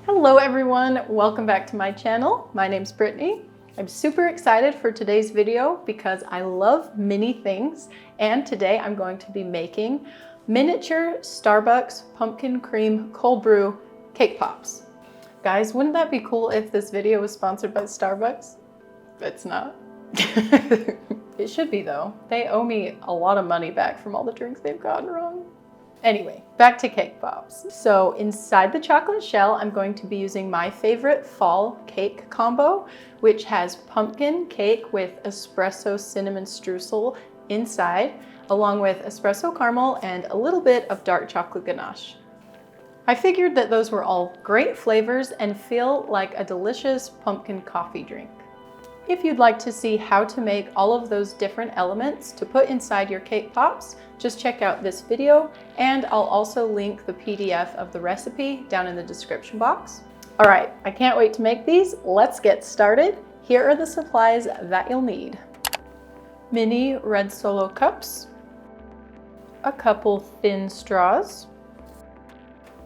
Hello everyone, welcome back to my channel. My name's Brittnee. I'm super excited for today's video because I love mini things, and today I'm going to be making miniature Starbucks pumpkin cream cold brew cake pops. Guys, wouldn't that be cool if this video was sponsored by Starbucks? It's not. It should be though. They owe me a lot of money back from all the drinks they've gotten wrong. Anyway, back to cake pops. So inside the chocolate shell, I'm going to be using my favorite fall cake combo, which has pumpkin cake with espresso cinnamon streusel inside, along with espresso caramel and a little bit of dark chocolate ganache. I figured that those were all great flavors and feel like a delicious pumpkin coffee drink. If you'd like to see how to make all of those different elements to put inside your cake pops, just check out this video, and I'll also link the PDF of the recipe down in the description box. All right, I can't wait to make these. Let's get started. Here are the supplies that you'll need. Mini red Solo cups, a couple thin straws,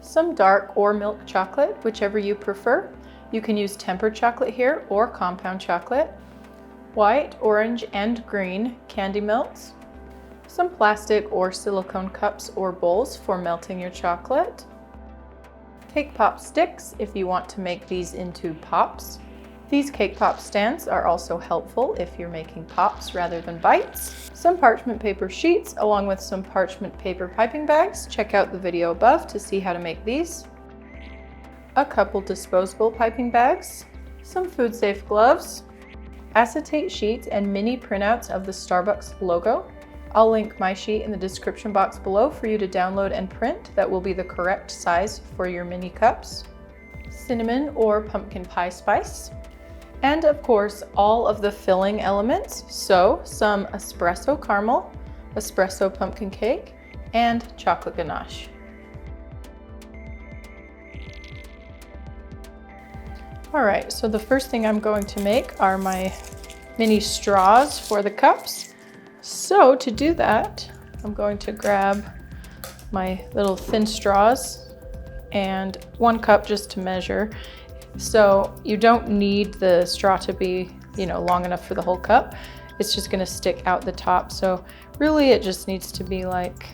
some dark or milk chocolate, whichever you prefer. You can use tempered chocolate here or compound chocolate, white, orange, and green candy melts, some plastic or silicone cups or bowls for melting your chocolate, cake pop sticks if you want to make these into pops. These cake pop stands are also helpful if you're making pops rather than bites. Some parchment paper sheets along with some parchment paper piping bags. Check out the video above to see how to make these. A couple disposable piping bags, some food safe gloves, acetate sheets and mini printouts of the Starbucks logo. I'll link my sheet in the description box below for you to download and print. That will be the correct size for your mini cups. Cinnamon or pumpkin pie spice. And of course, all of the filling elements. So some espresso caramel, espresso pumpkin cake, and chocolate ganache. All right, so the first thing I'm going to make are my mini straws for the cups. So to do that, I'm going to grab my little thin straws and 1 cup just to measure. So you don't need the straw to be, long enough for the whole cup. It's just gonna stick out the top. So really it just needs to be like,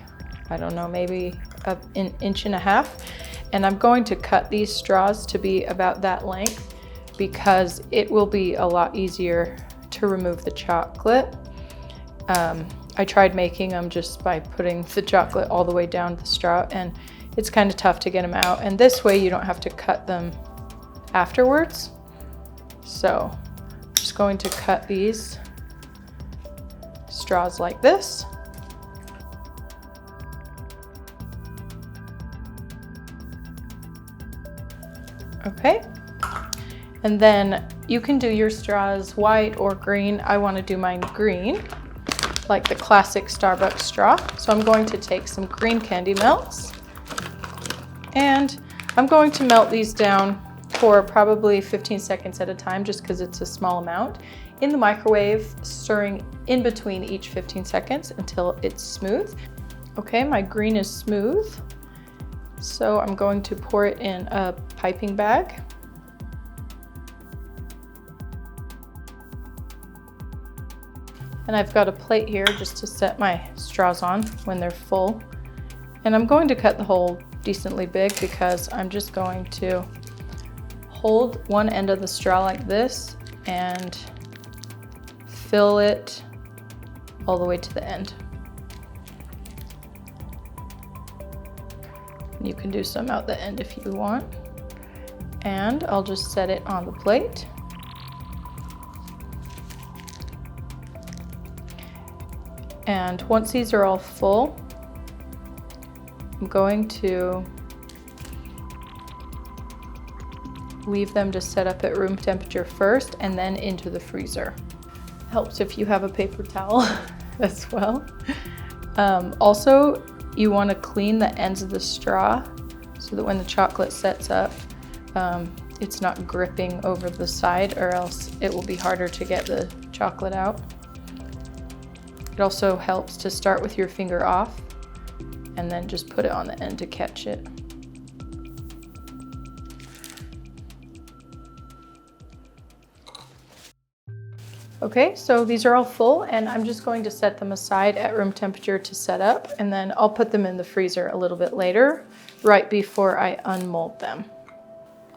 I don't know, maybe an inch and a half. And I'm going to cut these straws to be about that length because it will be a lot easier to remove the chocolate. I tried making them just by putting the chocolate all the way down the straw, and it's kind of tough to get them out. And this way you don't have to cut them afterwards. So I'm just going to cut these straws like this. Okay, and then you can do your straws white or green. I want to do mine green, like the classic Starbucks straw. So I'm going to take some green candy melts, and I'm going to melt these down for probably 15 seconds at a time, just because it's a small amount, in the microwave, stirring in between each 15 seconds until it's smooth. Okay, my green is smooth. So I'm going to pour it in a piping bag. And I've got a plate here just to set my straws on when they're full. And I'm going to cut the hole decently big because I'm just going to hold one end of the straw like this and fill it all the way to the end. You can do some out the end if you want. And I'll just set it on the plate. And once these are all full, I'm going to leave them to set up at room temperature first and then into the freezer. Helps if you have a paper towel as well. Also, you want to clean the ends of the straw so that when the chocolate sets up, it's not gripping over the side, or else it will be harder to get the chocolate out. It also helps to start with your finger off and then just put it on the end to catch it. Okay, so these are all full and I'm just going to set them aside at room temperature to set up, and then I'll put them in the freezer a little bit later, right before I unmold them.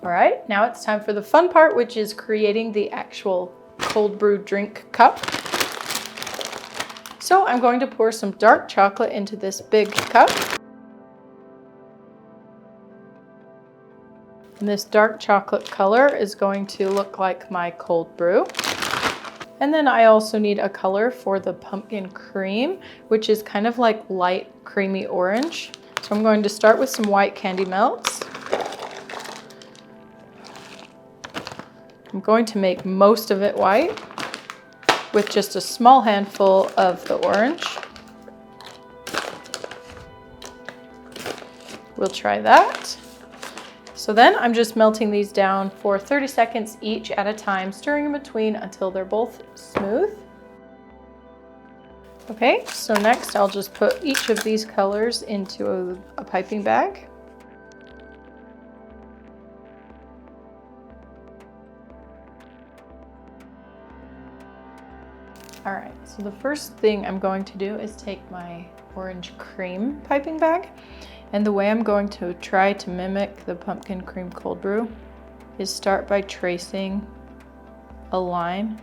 All right, now it's time for the fun part, which is creating the actual cold brew drink cup. So I'm going to pour some dark chocolate into this big cup. And this dark chocolate color is going to look like my cold brew. And then I also need a color for the pumpkin cream, which is kind of like light creamy orange. So I'm going to start with some white candy melts. I'm going to make most of it white with just a small handful of the orange. We'll try that. So then I'm just melting these down for 30 seconds each at a time, stirring in between until they're both smooth. Okay, so next I'll just put each of these colors into a piping bag. All right, so the first thing I'm going to do is take my orange cream piping bag, and the way I'm going to try to mimic the pumpkin cream cold brew is start by tracing a line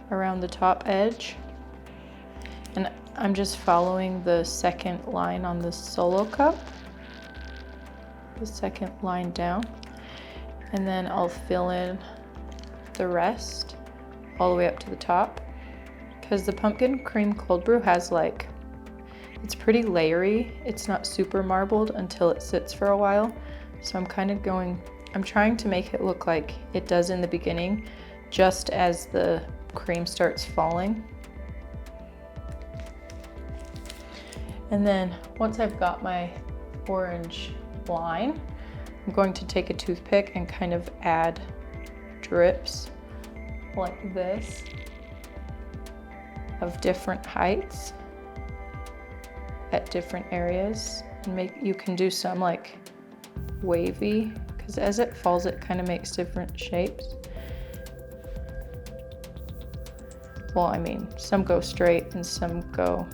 around the top edge, and I'm just following the second line on the solo cup, the second line down, and then I'll fill in the rest all the way up to the top. Because the pumpkin cream cold brew has it's pretty layery. It's not super marbled until it sits for a while. So I'm trying to make it look like it does in the beginning, just as the cream starts falling. And then once I've got my orange line, I'm going to take a toothpick and kind of add drips like this of different heights at different areas, and you can do some like wavy, because as it falls it kind of makes different shapes. Well, I mean, some go straight and some go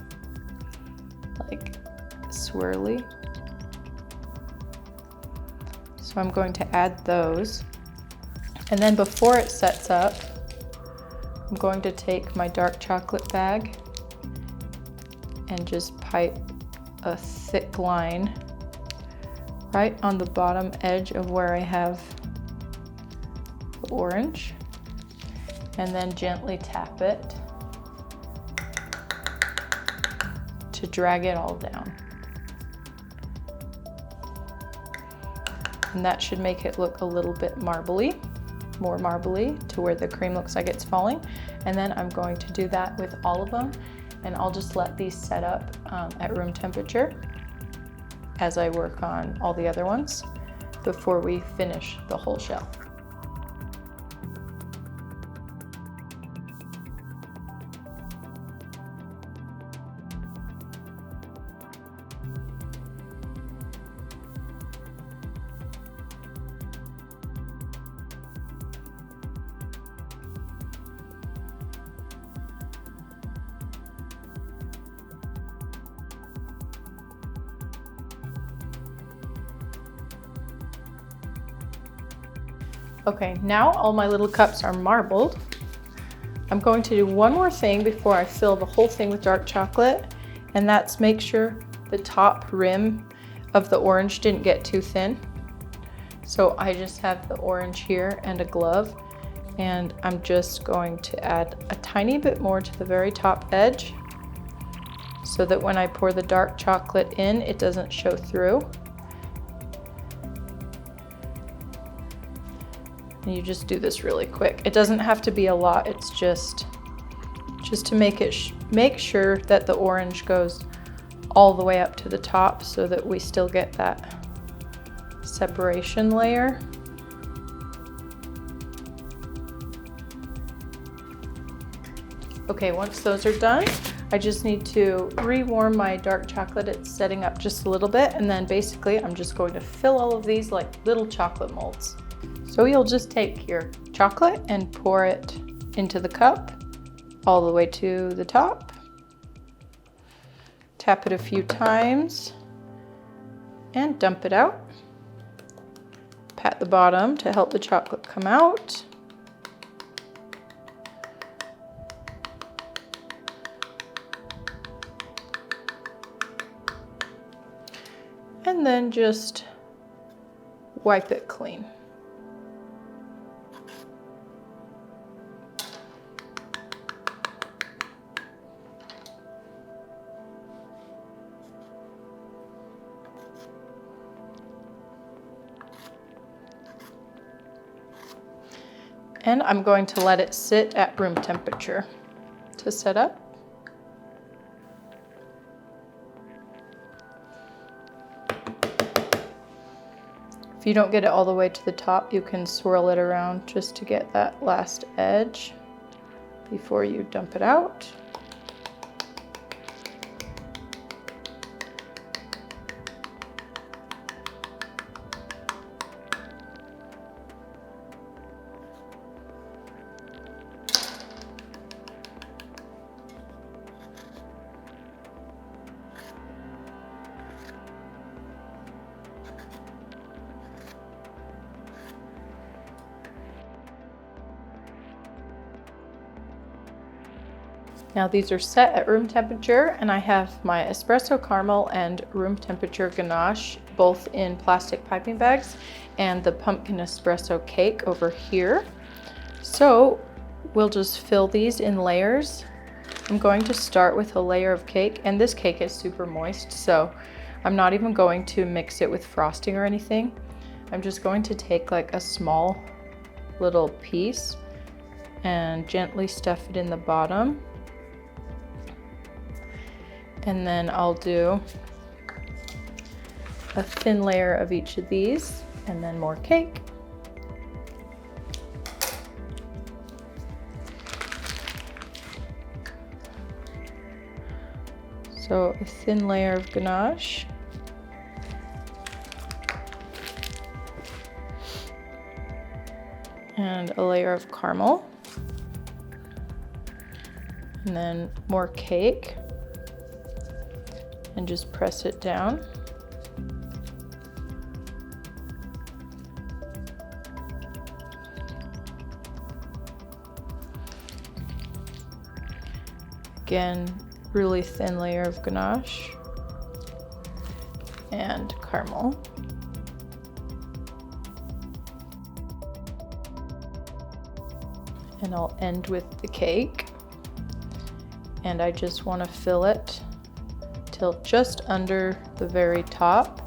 like swirly. So I'm going to add those, and then before it sets up, I'm going to take my dark chocolate bag and just pipe a thick line right on the bottom edge of where I have the orange, and then gently tap it to drag it all down. And that should make it look a little bit marbly, more marbly, to where the cream looks like it's falling. And then I'm going to do that with all of them, and I'll just let these set up at room temperature as I work on all the other ones before we finish the whole shell. Okay, now all my little cups are marbled. I'm going to do one more thing before I fill the whole thing with dark chocolate, and that's make sure the top rim of the orange didn't get too thin. So I just have the orange here and a glove, and I'm just going to add a tiny bit more to the very top edge so that when I pour the dark chocolate in, it doesn't show through. And you just do this really quick. It doesn't have to be a lot, it's just to make sure that the orange goes all the way up to the top so that we still get that separation layer. Okay, once those are done, I just need to rewarm my dark chocolate. It's setting up just a little bit, and then basically I'm just going to fill all of these like little chocolate molds. So you'll just take your chocolate and pour it into the cup, all the way to the top. Tap it a few times and dump it out. Pat the bottom to help the chocolate come out. And then just wipe it clean. And I'm going to let it sit at room temperature to set up. If you don't get it all the way to the top, you can swirl it around just to get that last edge before you dump it out. Now these are set at room temperature, and I have my espresso caramel and room temperature ganache both in plastic piping bags, and the pumpkin espresso cake over here. So we'll just fill these in layers. I'm going to start with a layer of cake, and this cake is super moist, so I'm not even going to mix it with frosting or anything. I'm just going to take like a small little piece and gently stuff it in the bottom. And then I'll do a thin layer of each of these, and then more cake. So a thin layer of ganache. And a layer of caramel. And then more cake. And just press it down. Again, really thin layer of ganache and caramel. And I'll end with the cake. And I just want to fill it till just under the very top.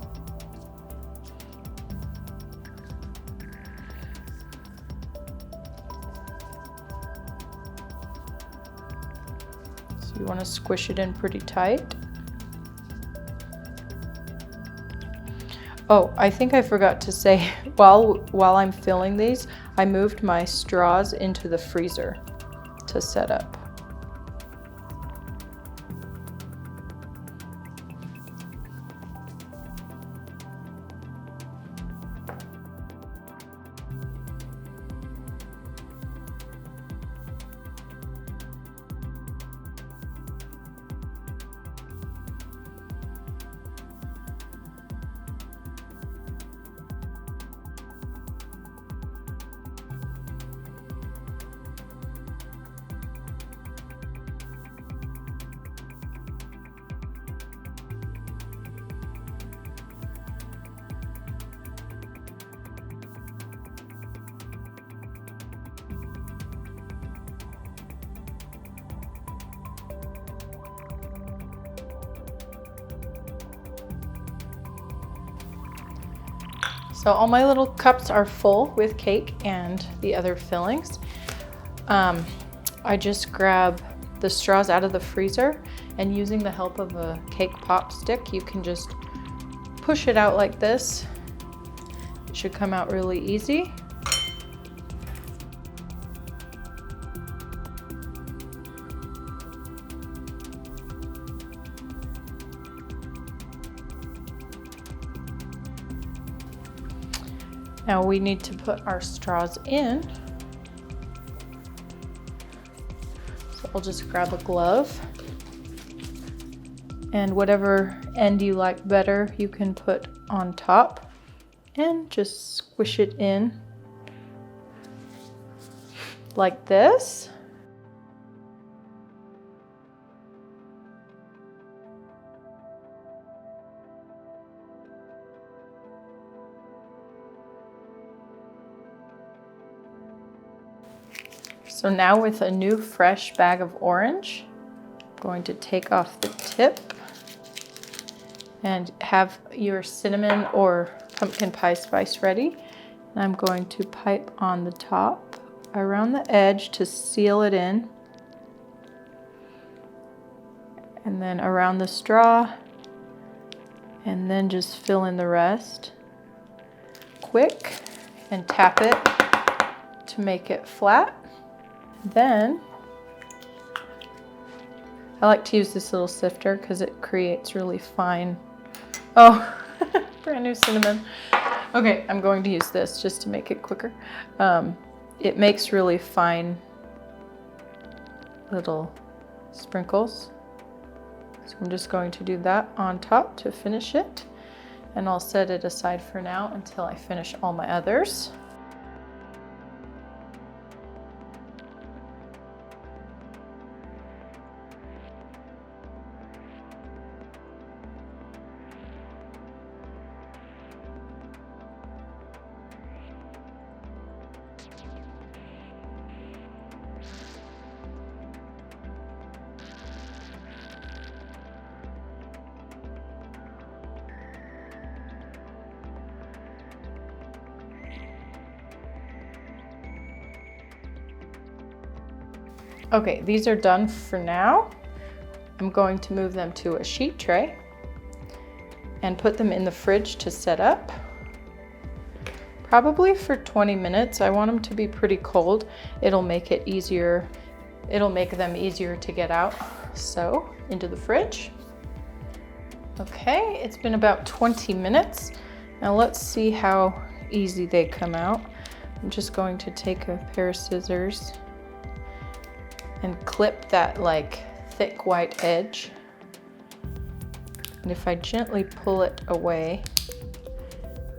So you want to squish it in pretty tight. Oh, I think I forgot to say, while I'm filling these, I moved my straws into the freezer to set up. So all my little cups are full with cake and the other fillings. I just grab the straws out of the freezer, and using the help of a cake pop stick, you can just push it out like this. It should come out really easy. Now we need to put our straws in. So I'll just grab a glove, and whatever end you like better, you can put on top and just squish it in like this. So now with a new fresh bag of orange, I'm going to take off the tip and have your cinnamon or pumpkin pie spice ready. And I'm going to pipe on the top around the edge to seal it in. And then around the straw, and then just fill in the rest. Quick, and tap it to make it flat. Then I like to use this little sifter because it creates really fine, brand new cinnamon. Okay, I'm going to use this just to make it quicker. It makes really fine little sprinkles. So I'm just going to do that on top to finish it. And I'll set it aside for now until I finish all my others. Okay, these are done for now. I'm going to move them to a sheet tray and put them in the fridge to set up. Probably for 20 minutes. I want them to be pretty cold. It'll make it easier. It'll make them easier to get out. So, into the fridge. Okay, it's been about 20 minutes. Now let's see how easy they come out. I'm just going to take a pair of scissors and clip that like thick white edge. And if I gently pull it away,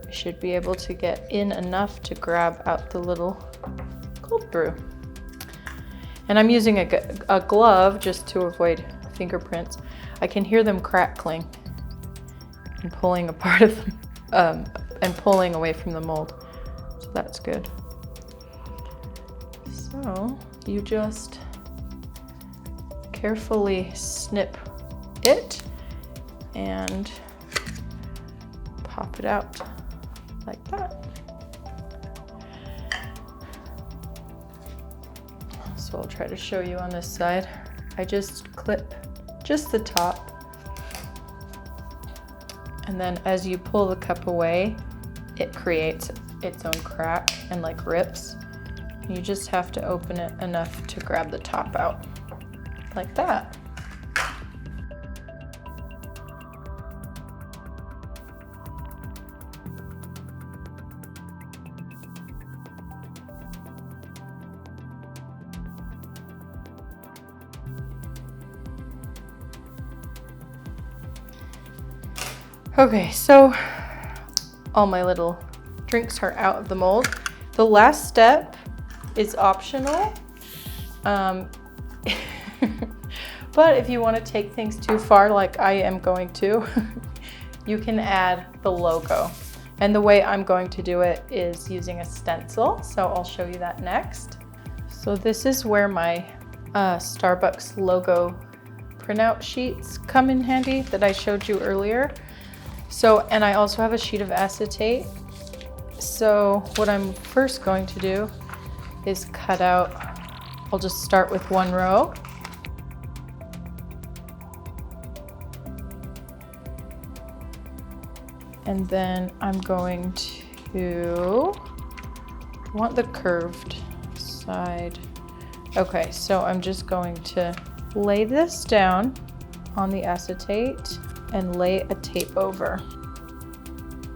I should be able to get in enough to grab out the little cold brew. And I'm using a glove just to avoid fingerprints. I can hear them crackling and pulling apart of them, and pulling away from the mold. So that's good. So you just carefully snip it and pop it out like that. So I'll try to show you on this side. I just clip just the top, and then as you pull the cup away, it creates its own crack and like rips. You just have to open it enough to grab the top out. Like that. Okay, so all my little drinks are out of the mold. The last step is optional. But if you want to take things too far, like I am going to, you can add the logo. And the way I'm going to do it is using a stencil. So I'll show you that next. So this is where my Starbucks logo printout sheets come in handy that I showed you earlier. So, and I also have a sheet of acetate. So what I'm first going to do is cut out, I'll just start with one row. And then I'm going to want the curved side. Okay, so I'm just going to lay this down on the acetate and lay a tape over.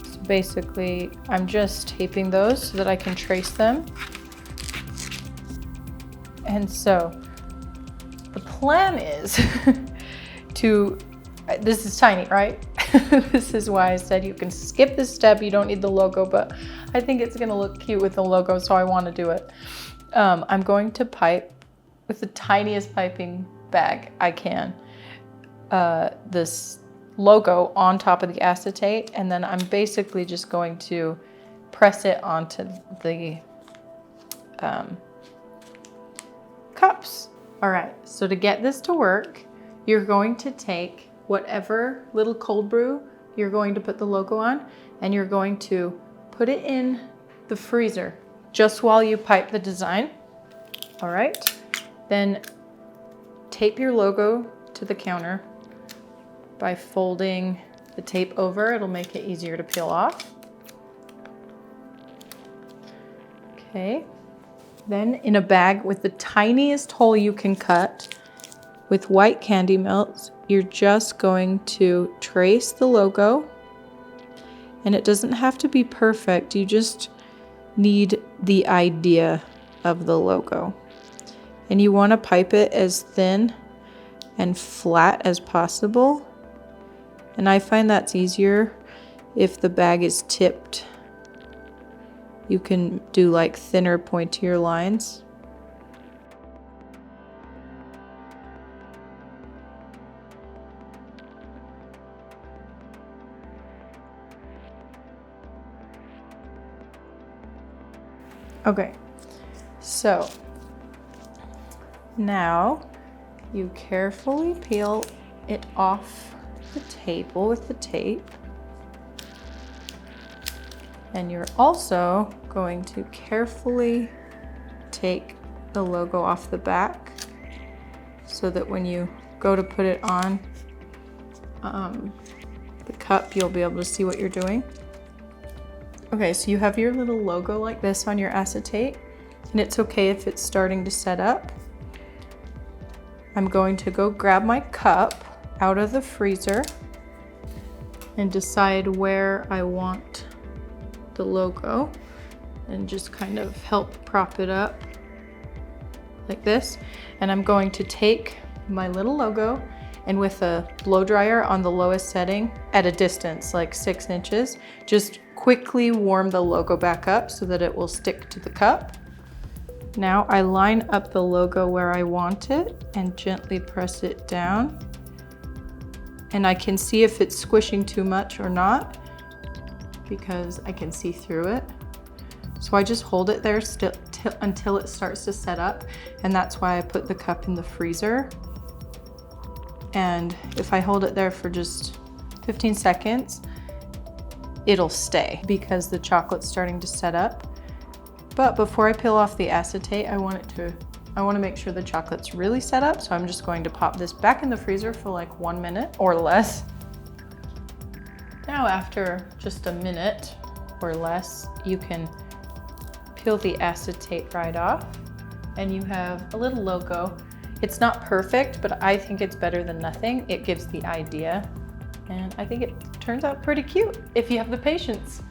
So basically, I'm just taping those so that I can trace them. And so the plan is to, this is tiny, right? This is why I said you can skip this step. You don't need the logo, but I think it's gonna look cute with the logo, so I wanna do it. I'm going to pipe with the tiniest piping bag I can, this logo on top of the acetate, and then I'm basically just going to press it onto the cups. All right, so to get this to work, you're going to take whatever little cold brew you're going to put the logo on, and you're going to put it in the freezer just while you pipe the design. All right, then tape your logo to the counter by folding the tape over. It'll make it easier to peel off. Okay, then in a bag with the tiniest hole you can cut with white candy melts, you're just going to trace the logo, and it doesn't have to be perfect. You just need the idea of the logo, and you want to pipe it as thin and flat as possible. And I find that's easier if the bag is tipped. You can do like thinner, pointier lines. Okay, so now you carefully peel it off the table with the tape. And you're also going to carefully take the logo off the back so that when you go to put it on the cup, you'll be able to see what you're doing. Okay, so you have your little logo like this on your acetate, and it's okay if it's starting to set up. I'm going to go grab my cup out of the freezer and decide where I want the logo and just kind of help prop it up like this. And I'm going to take my little logo and with a blow dryer on the lowest setting at a distance, like 6 inches, just quickly warm the logo back up so that it will stick to the cup. Now I line up the logo where I want it and gently press it down. And I can see if it's squishing too much or not because I can see through it. So I just hold it there until it starts to set up, and that's why I put the cup in the freezer. And if I hold it there for just 15 seconds, it'll stay because the chocolate's starting to set up. But before I peel off the acetate, I want to make sure the chocolate's really set up, so I'm just going to pop this back in the freezer for like 1 minute or less. Now after just a minute or less, you can peel the acetate right off and you have a little logo. It's not perfect, but I think it's better than nothing. It gives the idea, and I think it turns out pretty cute if you have the patience.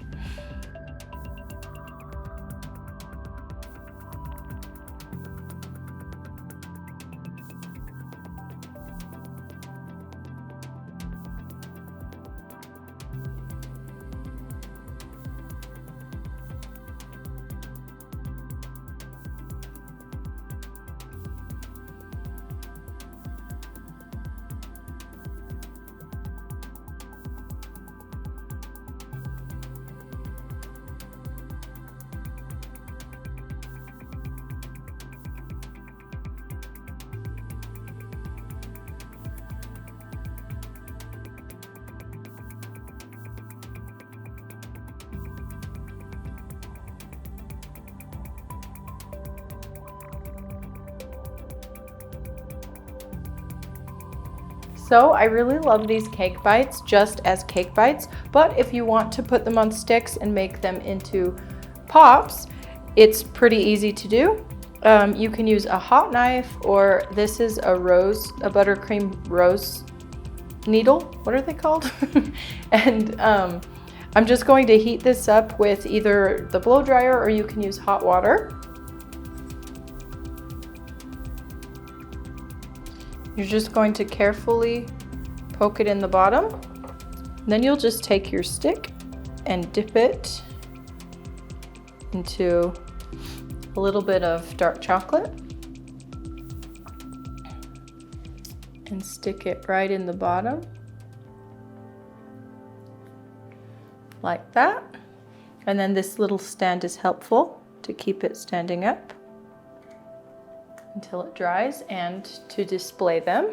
So I really love these cake bites just as cake bites, but if you want to put them on sticks and make them into pops, it's pretty easy to do. You can use a hot knife, or this is a buttercream rose needle. What are they called? And I'm just going to heat this up with either the blow dryer or you can use hot water. You're just going to carefully poke it in the bottom. Then you'll just take your stick and dip it into a little bit of dark chocolate and stick it right in the bottom like that. And then this little stand is helpful to keep it standing up until it dries and to display them.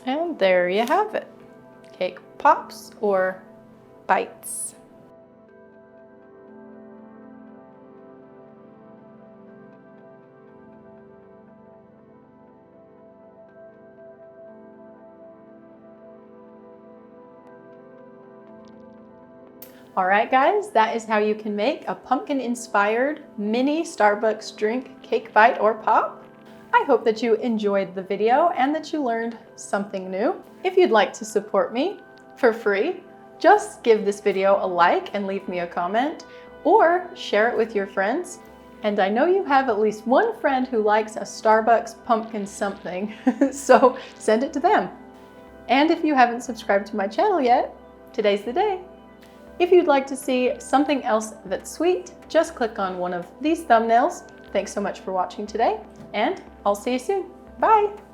And there you have it. Cake pops or bites. All right, guys, that is how you can make a pumpkin-inspired mini Starbucks drink cake bite or pop. I hope that you enjoyed the video and that you learned something new. If you'd like to support me for free, just give this video a like and leave me a comment, or share it with your friends. And I know you have at least one friend who likes a Starbucks pumpkin something, so send it to them. And if you haven't subscribed to my channel yet, today's the day. If you'd like to see something else that's sweet, just click on one of these thumbnails. Thanks so much for watching today, and I'll see you soon. Bye!